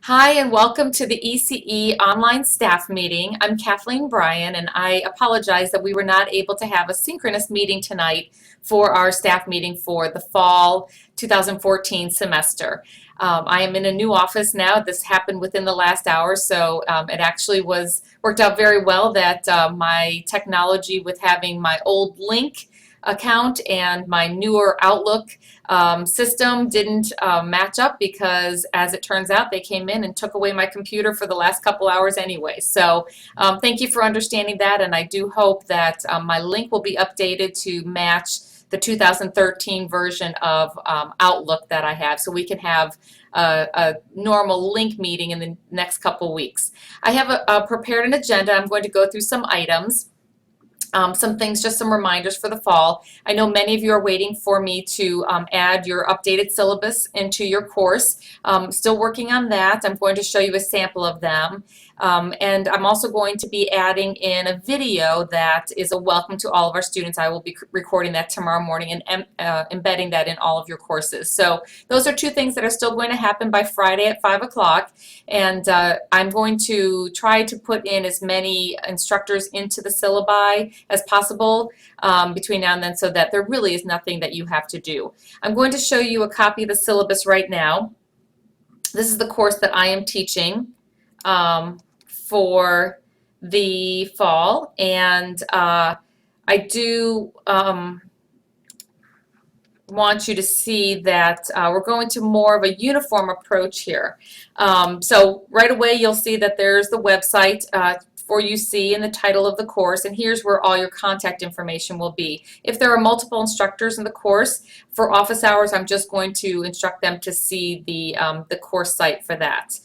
Hi, and welcome to the ECE online staff meeting. I'm Kathleen Bryan, and I apologize that we were not able to have a synchronous meeting tonight for our staff meeting for the fall 2014 semester. I am in a new office now. This happened within the last hour, so it actually worked out very well that my technology with having my old link account and my newer Outlook system didn't match up because, as it turns out, they came in and took away my computer for the last couple hours anyway. So thank you for understanding that, and I do hope that my link will be updated to match the 2013 version of Outlook that I have, so we can have a normal link meeting in the next couple weeks. I have prepared an agenda. I'm going to go through some items. Some things, just some reminders for the fall. I know many of you are waiting for me to add your updated syllabus into your course. Still working on that. I'm going to show you a sample of them. And I'm also going to be adding in a video that is a welcome to all of our students. I will be recording that tomorrow morning and embedding that in all of your courses. So those are two things that are still going to happen by Friday at 5 o'clock. And I'm going to try to put in as many instructors into the syllabi as possible between now and then, so that there really is nothing that you have to do. I'm going to show you a copy of the syllabus right now. This is the course that I am teaching for the fall, and I do want you to see that we're going to more of a uniform approach here. So right away you'll see that there's the website for UC and the title of the course, and here's where all your contact information will be. If there are multiple instructors in the course, for office hours I'm just going to instruct them to see the course site for that.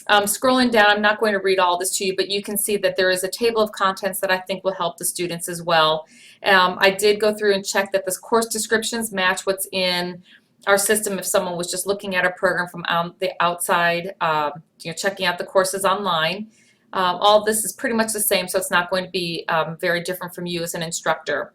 Scrolling down, I'm not going to read all this to you, but you can see that there is a table of contents that I think will help the students as well. I did go through and check that the course descriptions match what's in our system if someone was just looking at a program from the outside, checking out the courses online. All this is pretty much the same, so it's not going to be very different from you as an instructor.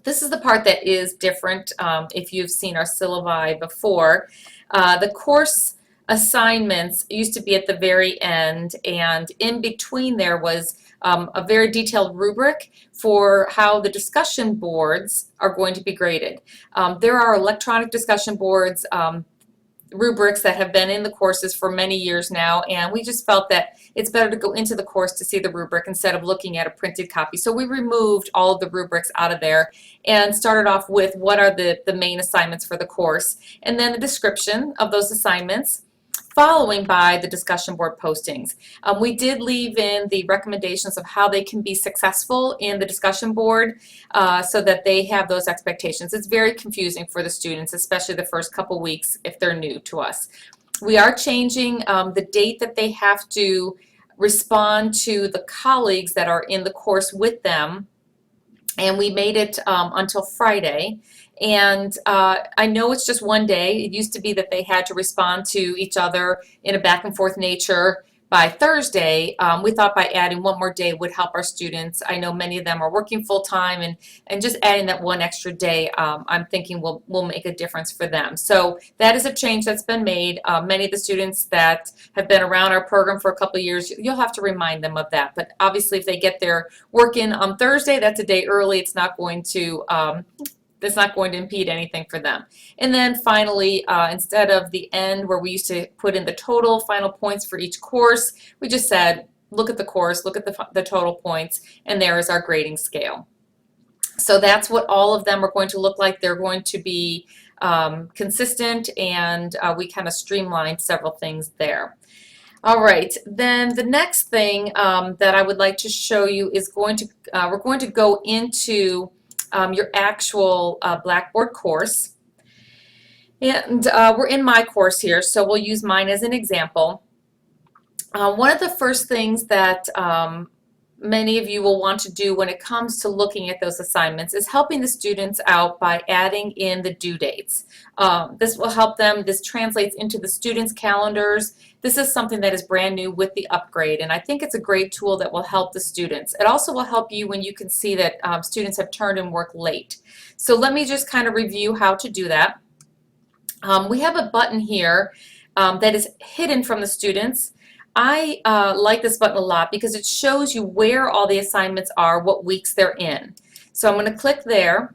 This is the part that is different if you've seen our syllabi before. The course assignments used to be at the very end, and in between there was a very detailed rubric for how the discussion boards are going to be graded. There are electronic discussion boards, rubrics that have been in the courses for many years now, and we just felt that it's better to go into the course to see the rubric instead of looking at a printed copy. So we removed all of the rubrics out of there and started off with what are the main assignments for the course, and then the description of those assignments, following by the discussion board postings. We did leave in the recommendations of how they can be successful in the discussion board so that they have those expectations. It's very confusing for the students, especially the first couple weeks if they're new to us. We are changing the date that they have to respond to the colleagues that are in the course with them, and we made it until Friday. And I know it's just one day. It used to be that they had to respond to each other in a back and forth nature by Thursday. We thought by adding one more day would help our students. I know many of them are working full time, and just adding that one extra day I'm thinking will make a difference for them. So that is a change that's been made. Many of the students that have been around our program for a couple of years, you'll have to remind them of that. But obviously if they get their work in on Thursday, that's a day early. It's not going to impede anything for them. And then finally, instead of the end where we used to put in the total final points for each course, we just said, look at the course, look at the total points, and there is our grading scale. So that's what all of them are going to look like. They're going to be consistent, and we kind of streamlined several things there. All right, then the next thing that I would like to show you is we're going to go into your actual Blackboard course. And we're in my course here, so we'll use mine as an example. One of the first things that many of you will want to do when it comes to looking at those assignments is helping the students out by adding in the due dates. This will help them. This translates into the students' calendars. This is something that is brand new with the upgrade, and I think it's a great tool that will help the students. It also will help you when you can see that students have turned in work late. So let me just kind of review how to do that. We have a button here that is hidden from the students. I like this button a lot because it shows you where all the assignments are, what weeks they're in. So I'm going to click there,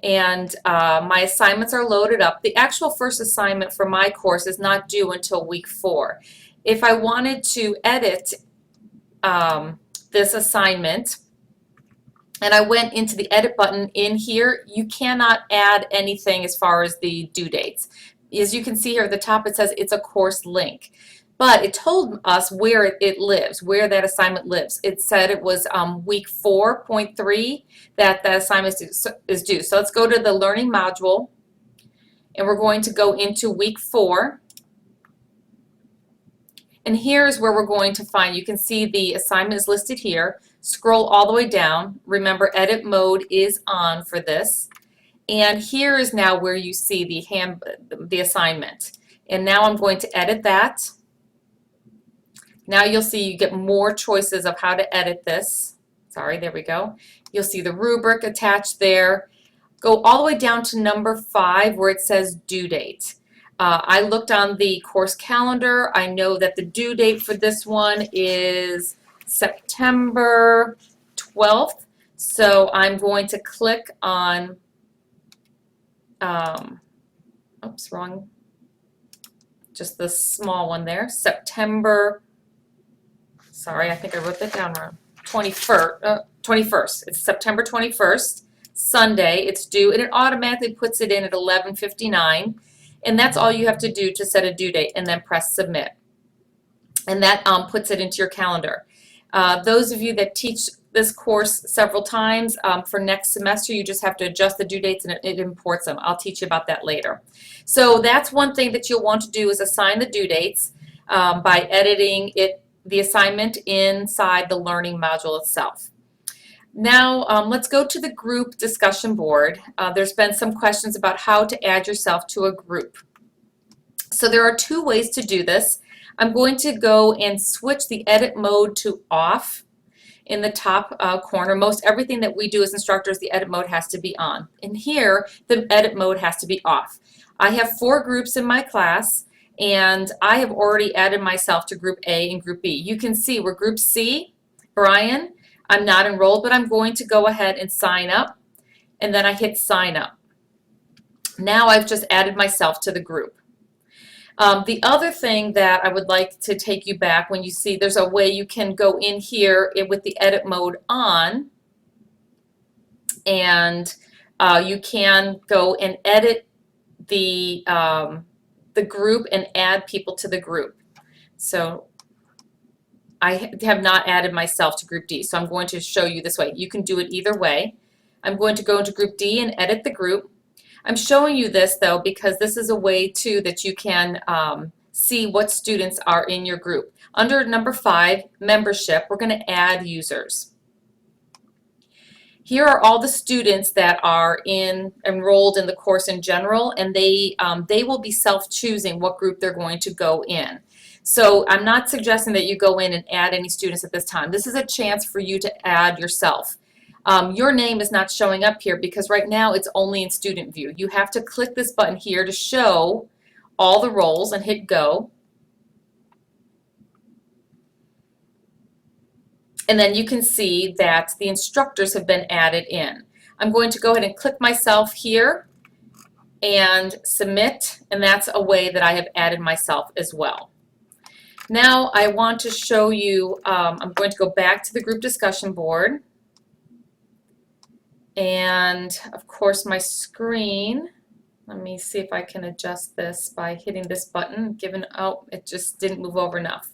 and my assignments are loaded up. The actual first assignment for my course is not due until week 4. If I wanted to edit this assignment, and I went into the edit button in here, you cannot add anything as far as the due dates. As you can see here at the top, it says it's a course link. But it told us where it lives, where that assignment lives. It said it was week 4.3 that the assignment is due. So let's go to the learning module, and we're going to go into week 4. And here's where we're going to find, you can see the assignment is listed here. Scroll all the way down. Remember, edit mode is on for this. And here is now where you see the assignment. And now I'm going to edit that. Now you'll see you get more choices of how to edit this. Sorry, there we go. You'll see the rubric attached there. Go all the way down to number 5 where it says due date. I looked on the course calendar. I know that the due date for this one is September 12th. So I'm going to click on, oops, wrong, just the small one there, September, sorry, I think I wrote that down wrong, 21st. It's September 21st, Sunday, it's due, and it automatically puts it in at 11:59. And that's all you have to do to set a due date, and then press submit. And that puts it into your calendar. Those of you that teach this course several times, for next semester you just have to adjust the due dates and it imports them. I'll teach you about that later. So that's one thing that you'll want to do is assign the due dates by editing the assignment inside the learning module itself. Now let's go to the group discussion board. There's been some questions about how to add yourself to a group. So there are 2 ways to do this. I'm going to go and switch the edit mode to off in the top corner. Most everything that we do as instructors, the edit mode has to be on. And here, the edit mode has to be off. I have 4 groups in my class, and I have already added myself to group A and group B. You can see we're group C, Brian. I'm not enrolled, but I'm going to go ahead and sign up, and then I hit sign up. Now I've just added myself to the group. The other thing that I would like to take you back, when you see there's a way you can go in here with the edit mode on, and you can go and edit the group and add people to the group. So I have not added myself to group D, so I'm going to show you this way. You can do it either way. I'm going to go into group D and edit the group. I'm showing you this though because this is a way too that you can see what students are in your group. Under number 5, membership, we're going to add users. Here are all the students that are enrolled in the course in general, and they will be self-choosing what group they're going to go in. So I'm not suggesting that you go in and add any students at this time. This is a chance for you to add yourself. Your name is not showing up here because right now it's only in student view. You have to click this button here to show all the roles and hit go. And then you can see that the instructors have been added in. I'm going to go ahead and click myself here and submit, and that's a way that I have added myself as well. Now I want to show you, I'm going to go back to the group discussion board, and of course my screen, let me see if I can adjust this by hitting this button, oh, it just didn't move over enough.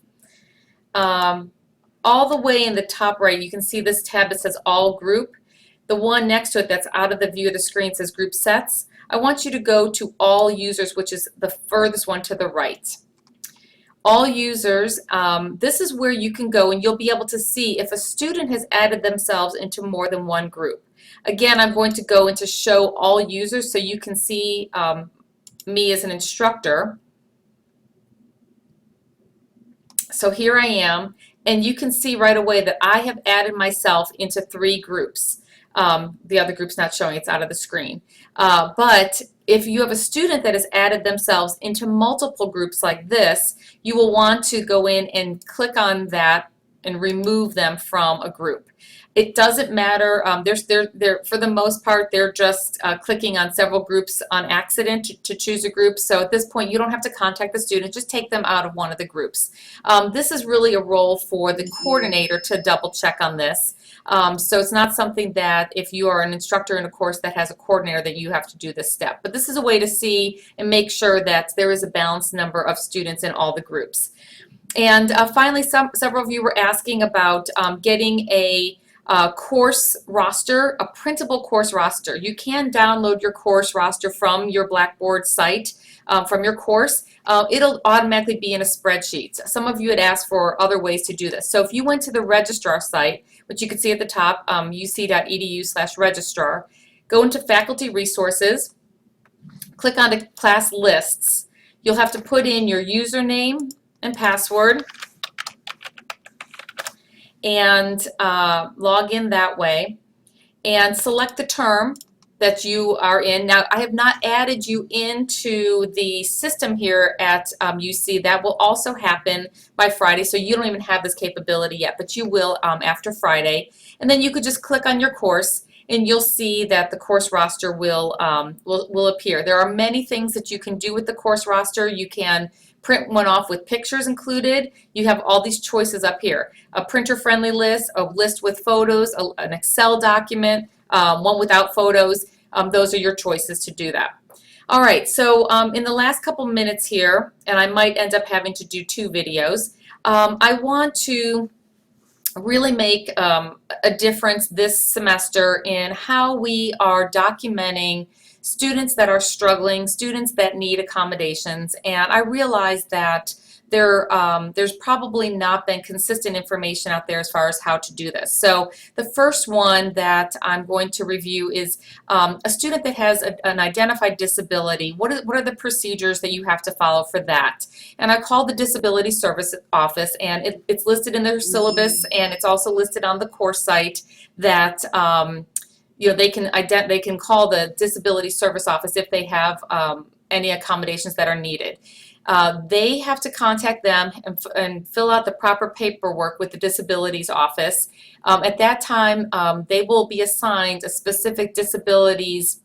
All the way in the top right, you can see this tab that says all group. The one next to it that's out of the view of the screen says group sets. I want you to go to all users, which is the furthest one to the right. All users, this is where you can go and you'll be able to see if a student has added themselves into more than one group. Again, I'm going to go into show all users so you can see me as an instructor. So here I am, and you can see right away that I have added myself into 3 groups. The other group's not showing, it's out of the screen. But if you have a student that has added themselves into multiple groups like this, you will want to go in and click on that and remove them from a group. It doesn't matter. They're for the most part, they're just clicking on several groups on accident to choose a group. So at this point, you don't have to contact the student. Just take them out of one of the groups. This is really a role for the coordinator to double check on this. So it's not something that if you are an instructor in a course that has a coordinator that you have to do this step. But this is a way to see and make sure that there is a balanced number of students in all the groups. And finally, several of you were asking about getting a course roster, a printable course roster. You can download your course roster from your Blackboard site, from your course. It'll automatically be in a spreadsheet. Some of you had asked for other ways to do this. So if you went to the registrar site, which you can see at the top, uc.edu/registrar, go into faculty resources, click on the class lists. You'll have to put in your username and password and log in that way and select the term that you are in. Now, I have not added you into the system here at UC. That will also happen by Friday, so you don't even have this capability yet, but you will after Friday. And then you could just click on your course and you'll see that the course roster will appear. There are many things that you can do with the course roster. You can print one off with pictures included. You have all these choices up here. A printer-friendly list, a list with photos, an Excel document, one without photos. Those are your choices to do that. All right, so in the last couple minutes here, and I might end up having to do 2 videos, I want to really make a difference this semester in how we are documenting students that are struggling, students that need accommodations, and I realize that there's probably not been consistent information out there as far as how to do this. So the first one that I'm going to review is a student that has an identified disability. What are the procedures that you have to follow for that? And I called the Disability Service Office, and it's listed in their syllabus, and it's also listed on the course site that you know, they can call the Disability Service Office if they have any accommodations that are needed. They have to contact them and fill out the proper paperwork with the Disabilities Office. At that time, they will be assigned a specific disabilities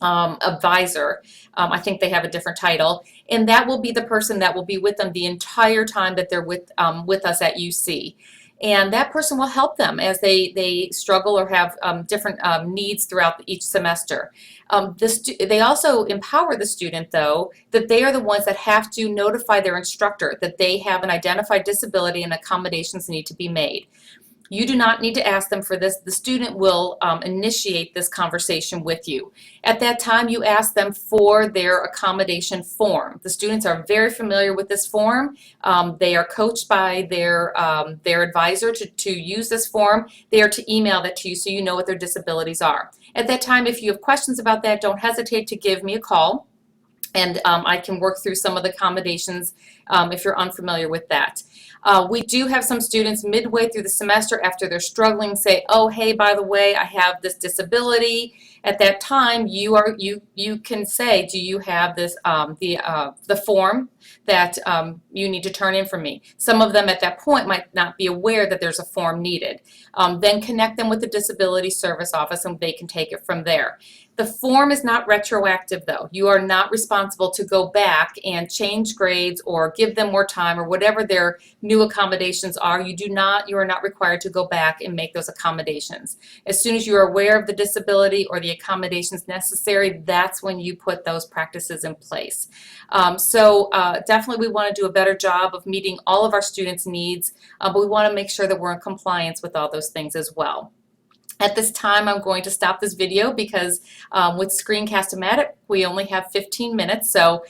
advisor. I think they have a different title, and that will be the person that will be with them the entire time that they're with us at UC. And that person will help them as they struggle or have different needs throughout each semester. They also empower the student, though, that they are the ones that have to notify their instructor that they have an identified disability and accommodations need to be made. You do not need to ask them for this. The student will initiate this conversation with you. At that time, you ask them for their accommodation form. The students are very familiar with this form. They are coached by their advisor to use this form. They are to email that to you so you know what their disabilities are. At that time, if you have questions about that, don't hesitate to give me a call, and I can work through some of the accommodations if you're unfamiliar with that. We do have some students midway through the semester after they're struggling say, oh, hey, by the way, I have this disability. At that time, you can say, do you have this the form that you need to turn in for me? Some of them at that point might not be aware that there's a form needed. Then connect them with the Disability Service Office and they can take it from there. The form is not retroactive, though. You are not responsible to go back and change grades or give them more time or whatever their new accommodations are. You are not required to go back and make those accommodations. As soon as you are aware of the disability or the accommodations necessary, that's when you put those practices in place. Definitely we want to do a better job of meeting all of our students' needs, but we want to make sure that we're in compliance with all those things as well. At this time, I'm going to stop this video because with Screencast-O-Matic, we only have 15 minutes. So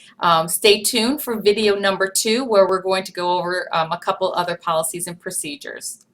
stay tuned for video number 2, where we're going to go over a couple other policies and procedures.